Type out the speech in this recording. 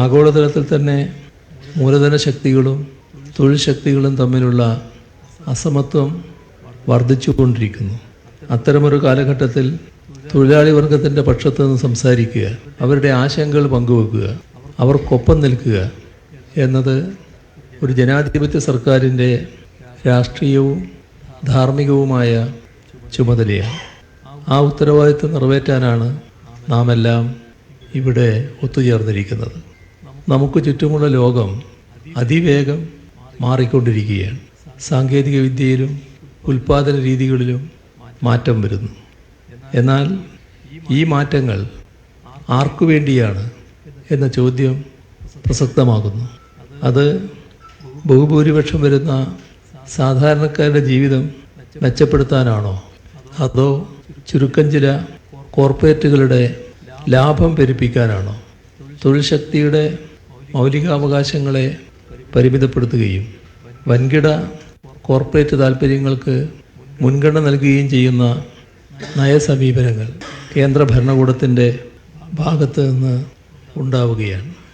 ആഗോളതലത്തിൽ തന്നെ മൂലധന ശക്തികളും തൊഴിൽ ശക്തികളും തമ്മിലുള്ള അസമത്വം വർദ്ധിച്ചുകൊണ്ടിരിക്കുന്നു. അത്തരമൊരു കാലഘട്ടത്തിൽ തൊഴിലാളി വർഗത്തിൻ്റെ പക്ഷത്ത് നിന്ന് സംസാരിക്കുക, അവരുടെ ആശങ്കകൾ പങ്കുവെക്കുക, അവർക്കൊപ്പം നിൽക്കുക എന്നത് ഒരു ജനാധിപത്യ സർക്കാരിൻ്റെ രാഷ്ട്രീയവും ധാർമ്മികവുമായ ചുമതലയാണ്. ആ ഉത്തരവാദിത്വം നിറവേറ്റാനാണ് നാം എല്ലാം ഇവിടെ ഒത്തുചേർന്നിരിക്കുന്നത്. നമുക്ക് ചുറ്റുമുള്ള ലോകം അതിവേഗം മാറിക്കൊണ്ടിരിക്കുകയാണ്. സാങ്കേതിക വിദ്യയിലും ഉൽപ്പാദന രീതികളിലും മാറ്റം വരുന്നു. എന്നാൽ ഈ മാറ്റങ്ങൾ ആർക്കു വേണ്ടിയാണ് എന്ന ചോദ്യം പ്രസക്തമാകുന്നു. അത് ബഹുഭൂരിപക്ഷം വരുന്ന സാധാരണക്കാരുടെ ജീവിതം മെച്ചപ്പെടുത്താനാണോ, അതോ ചുരുക്കം ചില കോർപ്പറേറ്റുകളുടെ ലാഭം പെരുപ്പിക്കാനാണോ? തൊഴിൽ ശക്തിയുടെ മൗലികാവകാശങ്ങളെ പരിമിതപ്പെടുത്തുകയും വൻകിട കോർപ്പറേറ്റ് താൽപ്പര്യങ്ങൾക്ക് മുൻഗണന നൽകുകയും ചെയ്യുന്ന നയസമീപനങ്ങൾ കേന്ദ്ര ഭരണകൂടത്തിൻ്റെ ഭാഗത്ത് നിന്ന് ഉണ്ടാവുകയാണ്.